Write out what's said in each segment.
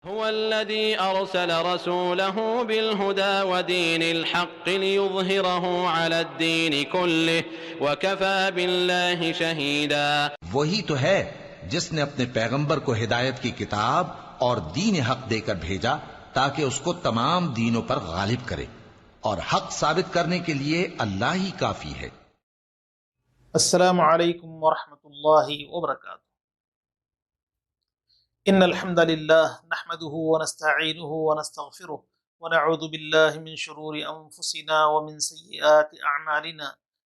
هو الذي أرسل رسوله بالهدى ودين الحق ليظهره على الدين كله وكفى بالله شهيدا. وہی تو ہے جس نے اپنے پیغمبر کو ہدایت کی کتاب اور دین حق دے کر بھیجا تاکہ اس کو تمام دینوں پر غالب کرے، اور حق ثابت کرنے کے لیے اللہ ہی کافی ہے۔ السلام علیکم ورحمۃ اللہ وبرکاتہ۔ ان الحمد للہ نحمده ونستعینه ونستغفره ونعوذ باللہ من شرور انفسنا ومن سیئات اعمالنا،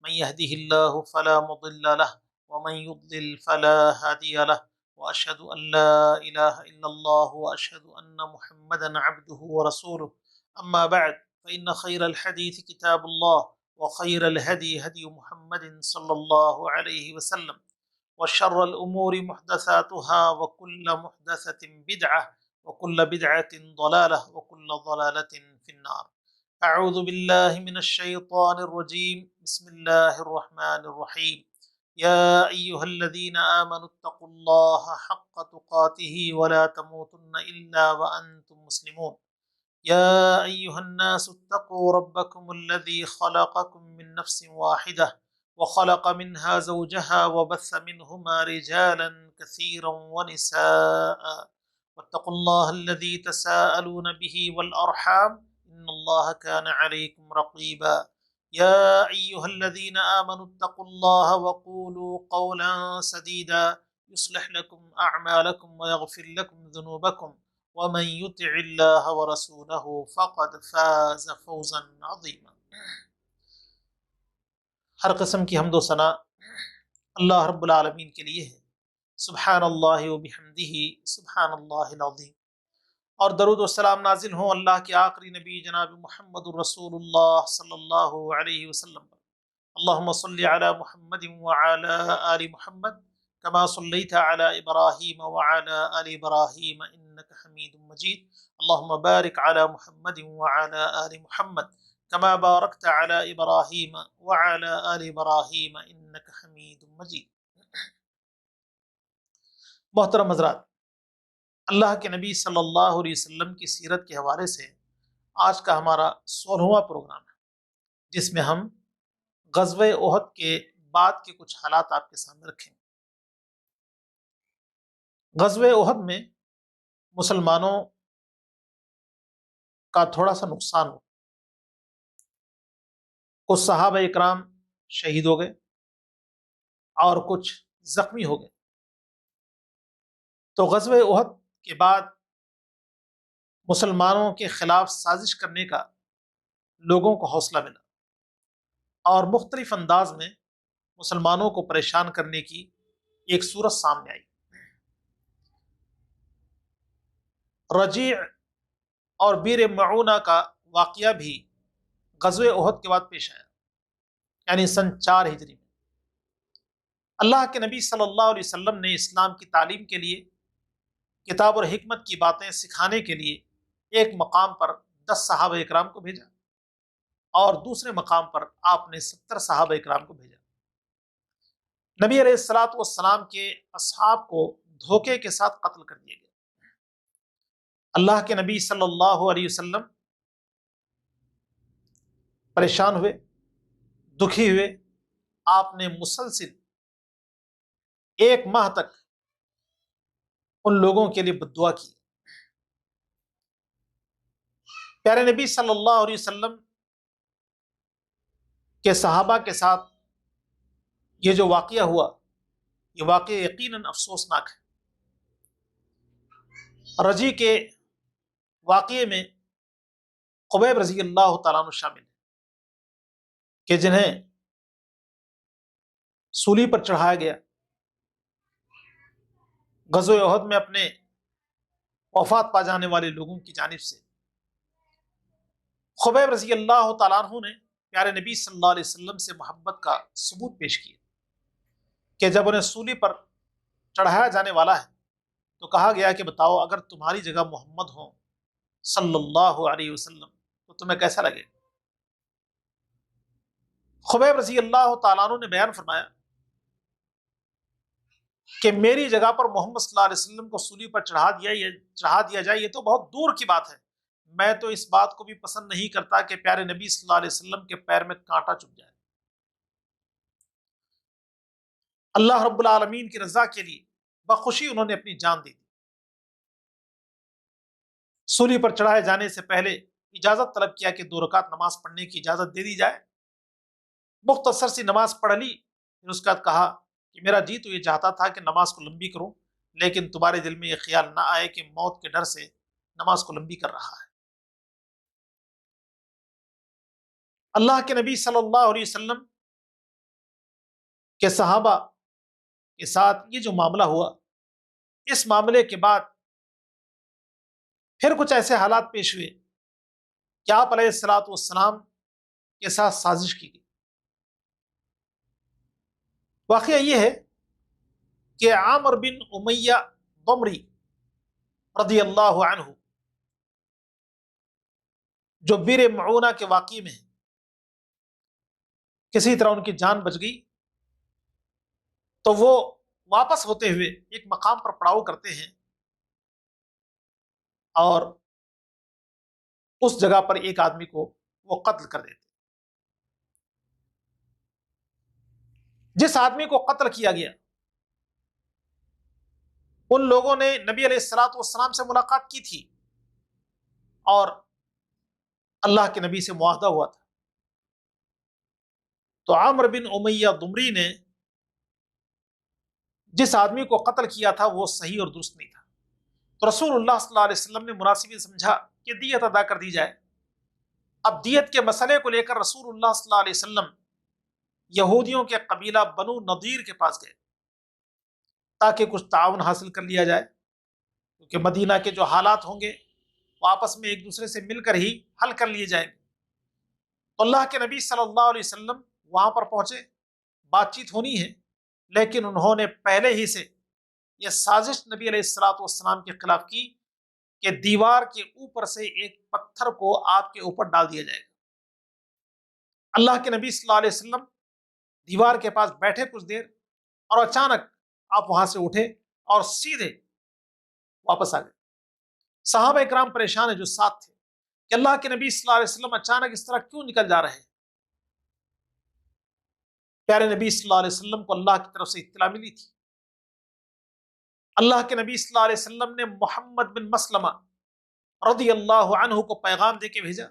من يهده الله فلا مضل له ومن يضلل فلا هادي له، واشهد ان لا اله الا الله واشهد ان محمدا عبده ورسوله، اما بعد فان خير الحديث كتاب الله وخير الهدي هدي محمد صلى الله عليه وسلم، وشر الأمور محدثاتها وكل محدثة بدعة وكل بدعة ضلالة وكل ضلالة في النار۔ أعوذ بالله من الشيطان الرجيم، بسم الله الرحمن الرحيم۔ يا أيها الذين آمنوا اتقوا الله حق تقاته ولا تموتن إلا وأنتم مسلمون۔ يا أيها الناس اتقوا ربكم الذي خلقكم من نفس واحدة وخلق منها زوجها وبث منهما رجالا كثيرا ونساء، واتقوا الله الذي تساءلون به والأرحام إن الله كان عليكم رقيبا۔ يا أيها الذين آمنوا اتقوا الله وقولوا قولا سديدا يصلح لكم أعمالكم ويغفر لكم ذنوبكم، ومن يطع الله ورسوله فقد فاز فوزا عظيما۔ ہر قسم کی حمد و ثنا اللہ رب العالمین کے لیے ہے۔ سبحان اللہ و بحمدہ سبحان اللہ العظیم۔ اور درود و سلام نازل ہوں اللہ کے آخری نبی جناب محمد الرسول اللہ صلی اللہ علیہ وسلم پر۔ اللہم صلی علی محمد وعلی آل محمد کما صلیت علی ابراہیم وعلی آل ابراہیم انک حمید مجید۔ اللہم بارک علی محمد وعلی آل محمد کما بارکت علی ابراہیم وعلی آل ابراہیم انک حمید مجید۔ محترم حضرات، اللہ کے نبی صلی اللہ علیہ وسلم کی سیرت کے حوالے سے آج کا ہمارا 16واں پروگرام ہے، جس میں ہم غزوہ احد کے بعد کے کچھ حالات آپ کے سامنے رکھیں گے۔ غزوہ احد میں مسلمانوں کا تھوڑا سا نقصان ہوا، کچھ صحابہ اکرام شہید ہو گئے اور کچھ زخمی ہو گئے۔ تو غزوہ احد کے بعد مسلمانوں کے خلاف سازش کرنے کا لوگوں کو حوصلہ ملا، اور مختلف انداز میں مسلمانوں کو پریشان کرنے کی ایک صورت سامنے آئی۔ رجیع اور بیر معونہ کا واقعہ بھی غزوہ احد کے بعد پیش آیا، یعنی سن 4 ہجری میں۔ اللہ کے نبی صلی اللہ علیہ وسلم نے اسلام کی تعلیم کے لیے، کتاب اور حکمت کی باتیں سکھانے کے لیے ایک مقام پر 10 صحابہ اکرام کو بھیجا، اور دوسرے مقام پر آپ نے 70 صحابہ اکرام کو بھیجا۔ نبی علیہ الصلوۃ والسلام کے اصحاب کو دھوکے کے ساتھ قتل کر دیا گیا۔ اللہ کے نبی صلی اللہ علیہ وسلم پریشان ہوئے، دکھی ہوئے۔ آپ نے مسلسل 1 ماہ تک ان لوگوں کے لیے بد دعا کی۔ پیارے نبی صلی اللہ علیہ وسلم کے صحابہ کے ساتھ یہ جو واقعہ ہوا، یہ واقعہ یقیناً افسوسناک ہے۔ رجی کے واقعے میں خبیب رضی اللہ تعالیٰ عنہ شامل ہیں، کہ جنہیں سولی پر چڑھایا گیا۔ غزوہ احد میں اپنے وفات پا جانے والے لوگوں کی جانب سے خبیب رضی اللہ تعالیٰ عنہ نے پیارے نبی صلی اللہ علیہ وسلم سے محبت کا ثبوت پیش کیا، کہ جب انہیں سولی پر چڑھایا جانے والا ہے تو کہا گیا کہ بتاؤ، اگر تمہاری جگہ محمد ہوں صلی اللہ علیہ وسلم تو تمہیں کیسا لگے؟ خبیب رضی اللہ تعالیٰ عنہ نے بیان فرمایا کہ میری جگہ پر محمد صلی اللہ علیہ وسلم کو سولی پر چڑھا دیا جائے، یہ تو بہت دور کی بات ہے، میں تو اس بات کو بھی پسند نہیں کرتا کہ پیارے نبی صلی اللہ علیہ وسلم کے پیر میں کانٹا چبھ جائے۔ اللہ رب العالمین کی رضا کے لیے بخوشی انہوں نے اپنی جان دی۔ سولی پر چڑھائے جانے سے پہلے اجازت طلب کیا کہ 2 رکعت نماز پڑھنے کی اجازت دے دی جائے۔ مختصر سی نماز پڑھ لی، پھر اس کے بعد کہا کہ میرا جی تو یہ چاہتا تھا کہ نماز کو لمبی کروں، لیکن تمہارے دل میں یہ خیال نہ آئے کہ موت کے ڈر سے نماز کو لمبی کر رہا ہے۔ اللہ کے نبی صلی اللہ علیہ وسلم کے صحابہ کے ساتھ یہ جو معاملہ ہوا، اس معاملے کے بعد پھر کچھ ایسے حالات پیش ہوئے کہ آپ علیہ الصلوۃ والسلام کے ساتھ سازش کی گئی۔ واقعہ یہ ہے کہ عامر بن امیہ ضمری رضی اللہ عنہ جو بئر معونہ کے واقعے میں کسی طرح ان کی جان بچ گئی، تو وہ واپس ہوتے ہوئے ایک مقام پر پڑاؤ کرتے ہیں اور اس جگہ پر ایک آدمی کو وہ قتل کر دیتے۔ جس آدمی کو قتل کیا گیا، ان لوگوں نے نبی علیہ الصلوۃ والسلام سے ملاقات کی تھی اور اللہ کے نبی سے معاہدہ ہوا تھا۔ تو عامر بن امیہ ضمری نے جس آدمی کو قتل کیا تھا وہ صحیح اور درست نہیں تھا، تو رسول اللہ صلی اللہ علیہ وسلم نے مناسب سمجھا کہ دیت ادا کر دی جائے۔ اب دیت کے مسئلے کو لے کر رسول اللہ صلی اللہ علیہ وسلم یہودیوں کے قبیلہ بنو نضیر کے پاس گئے تاکہ کچھ تعاون حاصل کر لیا جائے، کیونکہ مدینہ کے جو حالات ہوں گے وہ آپس میں ایک دوسرے سے مل کر ہی حل کر لیے جائیں گے۔ تو اللہ کے نبی صلی اللہ علیہ وسلم وہاں پر پہنچے، بات چیت ہونی ہے، لیکن انہوں نے پہلے ہی سے یہ سازش نبی علیہ الصلوۃ والسلام کے خلاف کی کہ دیوار کے اوپر سے ایک پتھر کو آپ کے اوپر ڈال دیا جائے گا۔ اللہ کے نبی صلی اللہ علیہ وسلم دیوار کے پاس بیٹھے کچھ دیر، اور اچانک آپ وہاں سے اٹھے اور سیدھے واپس آ گئے۔ صحابہ اکرام پریشان ہیں جو ساتھ تھے کہ اللہ کے نبی صلی اللہ علیہ وسلم اچانک اس طرح کیوں نکل جا رہے ہیں۔ پیارے نبی صلی اللہ علیہ وسلم کو اللہ کی طرف سے اطلاع ملی تھی۔ اللہ کے نبی صلی اللہ علیہ وسلم نے محمد بن مسلمہ رضی اللہ عنہ کو پیغام دے کے بھیجا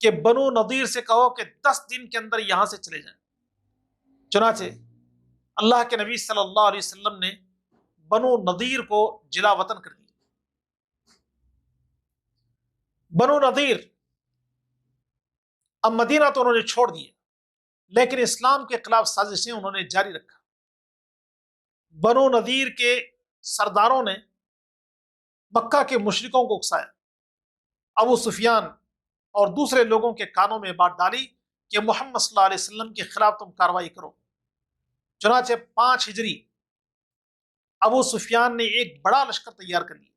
کہ بنو نضیر سے کہو کہ 10 دن کے اندر یہاں سے چلے جائیں۔ چنانچہ اللہ کے نبی صلی اللہ علیہ وسلم نے بنو نضیر کو جلا وطن کر دیا۔ بنو نضیر اب مدینہ تو انہوں نے چھوڑ دیا، لیکن اسلام کے خلاف سازشیں انہوں نے جاری رکھا۔ بنو نضیر کے سرداروں نے مکہ کے مشرکوں کو اکسایا، ابو سفیان اور دوسرے لوگوں کے کانوں میں بات ڈالی کہ محمد صلی اللہ علیہ وسلم کے خلاف تم کارروائی کرو۔ چنانچہ 5 ہجری ابو سفیان نے ایک بڑا لشکر تیار کر لیا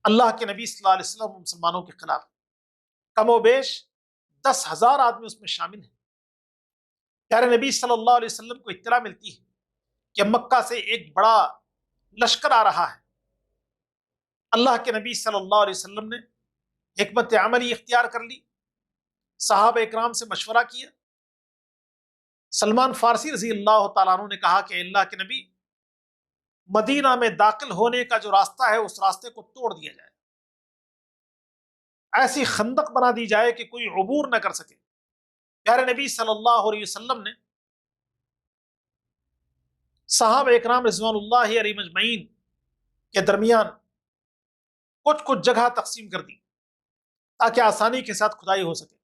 اللہ کے نبی صلی اللہ علیہ وسلم مسلمانوں کے خلاف۔ کم و بیش 10,000 آدمی اس میں شامل ہیں۔ پیارے نبی صلی اللہ علیہ وسلم کو اطلاع ملتی ہے کہ مکہ سے ایک بڑا لشکر آ رہا ہے۔ اللہ کے نبی صلی اللہ علیہ وسلم نے حکمت عملی اختیار کر لی، صحابہ اکرام سے مشورہ کیا۔ سلمان فارسی رضی اللہ تعالیٰ عنہ نے کہا کہ اللہ کے نبی، مدینہ میں داخل ہونے کا جو راستہ ہے اس راستے کو توڑ دیا جائے، ایسی خندق بنا دی جائے کہ کوئی عبور نہ کر سکے۔ پیارے نبی صلی اللہ علیہ وسلم نے صحابہ اکرام رضوان اللہ علیہم اجمعین کے درمیان کچھ جگہ تقسیم کر دی تاکہ آسانی کے ساتھ کھدائی ہو سکے۔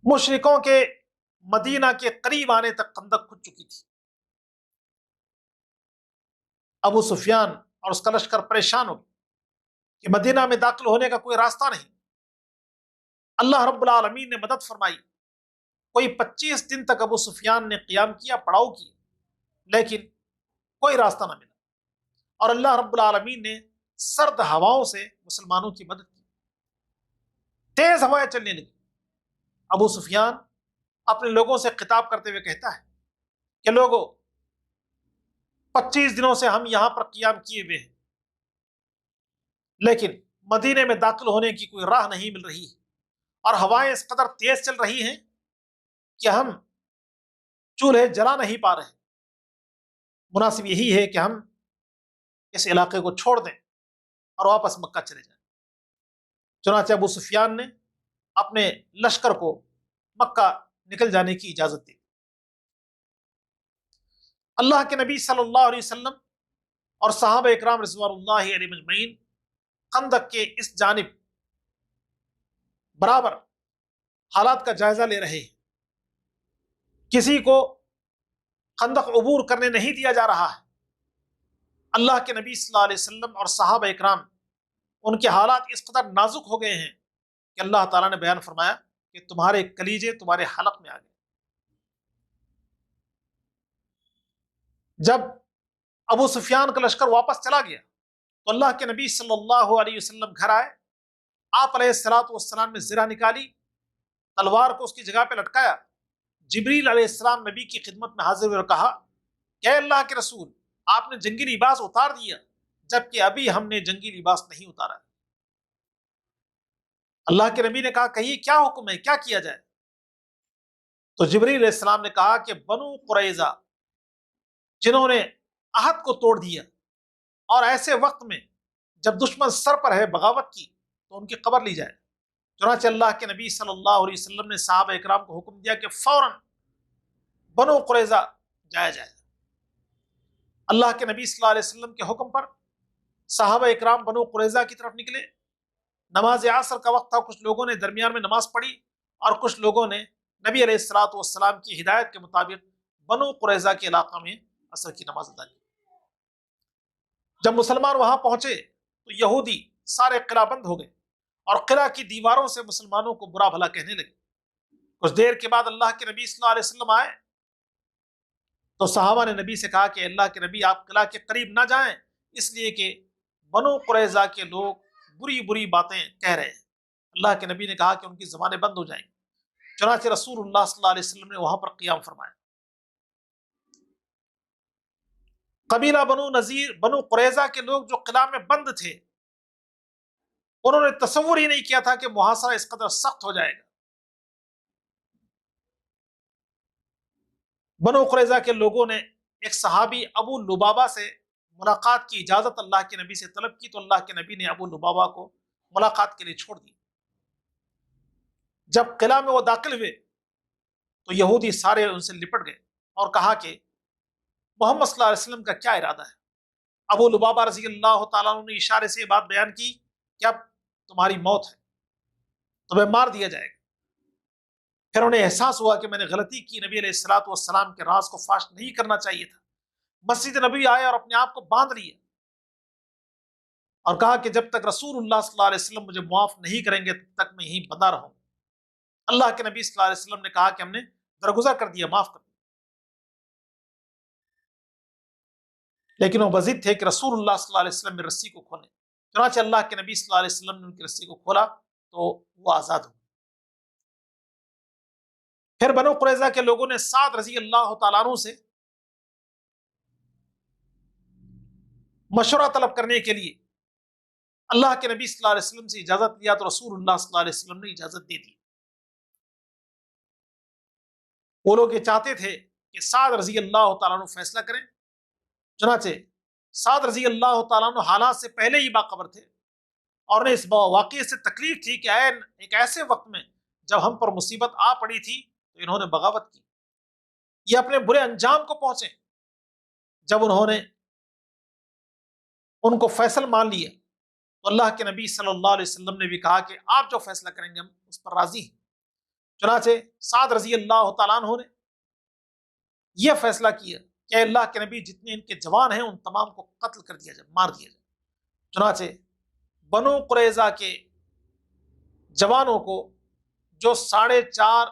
مشرکوں کے مدینہ کے قریب آنے تک خندق کھد چکی تھی۔ ابو سفیان اور اس کا لشکر پریشان ہو گئے کہ مدینہ میں داخل ہونے کا کوئی راستہ نہیں۔ اللہ رب العالمین نے مدد فرمائی۔ کوئی 25 دن تک ابو سفیان نے قیام کیا، پڑاؤ کیا، لیکن کوئی راستہ نہ ملا، اور اللہ رب العالمین نے سرد ہواؤں سے مسلمانوں کی مدد کی۔ تیز ہوائیں چلنے لگی۔ ابو سفیان اپنے لوگوں سے خطاب کرتے ہوئے کہتا ہے کہ لوگوں، 25 دنوں سے ہم یہاں پر قیام کیے ہوئے ہیں، لیکن مدینے میں داخل ہونے کی کوئی راہ نہیں مل رہی، اور ہوائیں اس قدر تیز چل رہی ہیں کہ ہم چولہے جلا نہیں پا رہے۔ مناسب یہی ہے کہ ہم اس علاقے کو چھوڑ دیں اور واپس مکہ چلے جائیں۔ چنانچہ ابو سفیان نے اپنے لشکر کو مکہ نکل جانے کی اجازت دی۔ اللہ کے نبی صلی اللہ علیہ وسلم اور صحابہ اکرام رضوان اللہ علیہ مجمعین خندق کے اس جانب برابر حالات کا جائزہ لے رہے ہیں۔ کسی کو خندق عبور کرنے نہیں دیا جا رہا ہے۔ اللہ کے نبی صلی اللہ علیہ وسلم اور صحابہ اکرام، ان کے حالات اس قدر نازک ہو گئے ہیں کہ اللہ تعالیٰ نے بیان فرمایا کہ تمہارے کلیجے تمہارے حلق میں آ گئے۔ جب ابو سفیان کا لشکر واپس چلا گیا تو اللہ کے نبی صلی اللہ علیہ وسلم گھر آئے۔ آپ علیہ الصلوۃ والسلام نے زرہ نکالی، تلوار کو اس کی جگہ پہ لٹکایا۔ جبریل علیہ السلام نبی کی خدمت میں حاضر ہوئے اور کہا کہ اے اللہ کے رسول، آپ نے جنگی لباس اتار دیا جبکہ ابھی ہم نے جنگی لباس نہیں اتارا۔ اللہ کے نبی نے کہا کہیے کیا حکم ہے، کیا کیا جائے؟ تو جبریل علیہ السلام نے کہا کہ بنو قریظہ جنہوں نے عہد کو توڑ دیا اور ایسے وقت میں جب دشمن سر پر ہے بغاوت کی، تو ان کی قبر لی جائے۔ چنانچہ اللہ کے نبی صلی اللہ علیہ وسلم نے صحابہ اکرام کو حکم دیا کہ فوراً بنو قریظہ جایا جائے۔ اللہ کے نبی صلی اللہ علیہ وسلم کے حکم پر صحابہ اکرام بنو قریظہ کی طرف نکلے۔ نماز عصر کا وقت تھا، کچھ لوگوں نے درمیان میں نماز پڑھی اور کچھ لوگوں نے نبی علیہ الصلوۃ والسلام کی ہدایت کے مطابق بنو قریظہ کے علاقہ میں عصر کی نماز ادا کی۔ جب مسلمان وہاں پہنچے تو یہودی سارے قلعہ بند ہو گئے اور قلعہ کی دیواروں سے مسلمانوں کو برا بھلا کہنے لگے۔ کچھ دیر کے بعد اللہ کے نبی صلی اللہ علیہ وسلم آئے تو صحابہ نے نبی سے کہا کہ اللہ کے نبی آپ قلعہ کے قریب نہ جائیں، اس لیے کہ بنو قریظہ کے لوگ بری بری باتیں کہہ رہے ہیں۔ اللہ کے نبی نے کہا کہ ان کی زبانیں بند ہو جائیں گی۔ چنانچہ رسول اللہ صلی اللہ علیہ وسلم نے وہاں پر قیام فرمایا۔ قبیلہ بنو نذیر، بنو قریظہ کے لوگ جو قلعہ میں بند تھے، انہوں نے تصور ہی نہیں کیا تھا کہ محاصرہ اس قدر سخت ہو جائے گا۔ بنو قریظہ کے لوگوں نے ایک صحابی ابو لبابہ سے ملاقات کی اجازت اللہ کے نبی سے طلب کی، تو اللہ کے نبی نے ابو لبابہ کو ملاقات کے لیے چھوڑ دی۔ جب قلعہ میں وہ داخل ہوئے تو یہودی سارے ان سے لپٹ گئے اور کہا کہ محمد صلی اللہ علیہ وسلم کا کیا ارادہ ہے؟ ابو لبابہ رضی اللہ تعالیٰ عنہ نے اشارے سے یہ بات بیان کی کہ اب تمہاری موت ہے، تمہیں مار دیا جائے گا۔ پھر انہیں احساس ہوا کہ میں نے غلطی کی، نبی علیہ الصلوۃ والسلام کے راز کو فاش نہیں کرنا چاہیے تھا۔ مسجد نبی آئے اور اپنے آپ کو باندھ لیا اور کہا کہ جب تک رسول اللہ صلی اللہ علیہ وسلم مجھے معاف نہیں کریں گے تب تک میں یہیں بندہ رہوں۔ اللہ کے نبی صلی اللہ علیہ وسلم نے کہا کہ ہم نے درگزر کر دیا، معاف کر دیا، لیکن وہ بضد تھے کہ رسول اللہ صلی اللہ علیہ وسلم میں رسی کو کھولیں۔ چنانچہ اللہ کے نبی صلی اللہ علیہ وسلم نے ان کی رسی کو کھولا تو وہ آزاد ہو۔ پھر بنو قریظہ کے لوگوں نے سعد رضی اللہ تعالیٰ عنہ سے مشورہ طلب کرنے کے لیے اللہ کے نبی صلی اللہ علیہ وسلم سے اجازت لیا، تو رسول اللہ صلی اللہ علیہ وسلم نے اجازت دے دی۔ وہ لوگ یہ چاہتے تھے کہ سعد رضی اللہ تعالیٰ عنہ فیصلہ کریں۔ چنانچہ سعد رضی اللہ تعالیٰ عنہ حالات سے پہلے ہی باخبر تھے اور انہیں اس واقعے سے تکلیف تھی کہ ایک ایسے وقت میں جب ہم پر مصیبت آ پڑی تھی تو انہوں نے بغاوت کی، یہ اپنے برے انجام کو پہنچے۔ جب انہوں نے ان کو فیصل مان لیا تو اللہ کے نبی صلی اللہ علیہ وسلم نے بھی کہا کہ آپ جو فیصلہ کریں گے ہم اس پر راضی ہیں۔ چنانچہ سعد رضی اللہ تعالیٰ عنہ نے یہ فیصلہ کیا کہ اللہ کے نبی جتنے ان کے جوان ہیں ان تمام کو قتل کر دیا جائے، مار دیا جائے۔ چنانچہ بنو قریظہ کے جوانوں کو جو 450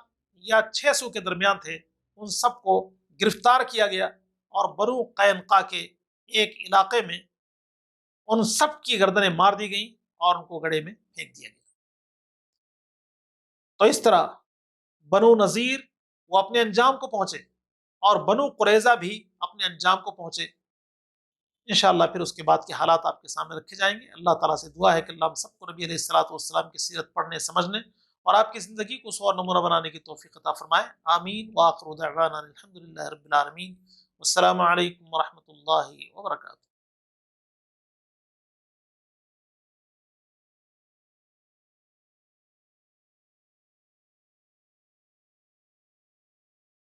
یا 600 کے درمیان تھے ان سب کو گرفتار کیا گیا اور بنو قینقاع کے ایک علاقے میں ان سب کی گردنیں مار دی گئیں اور ان کو گڑھے میں پھینک دیا گیا۔ تو اس طرح بنو نذیر وہ اپنے انجام کو پہنچے اور بنو قریظہ بھی اپنے انجام کو پہنچے۔ انشاءاللہ پھر اس کے بعد کے حالات آپ کے سامنے رکھے جائیں گے۔ اللہ تعالیٰ سے دعا ہے کہ اللہ ہم سب کو نبی علیہ الصلوۃ والسلام کی سیرت پڑھنے سمجھنے اور آپ کی زندگی کو سوار نمونہ بنانے کی توفیق عطا فرمائے، آمین۔ وآخر دعوانا الحمد للہ رب العالمین، والسلام علیکم ورحمۃ اللہ وبرکاتہ۔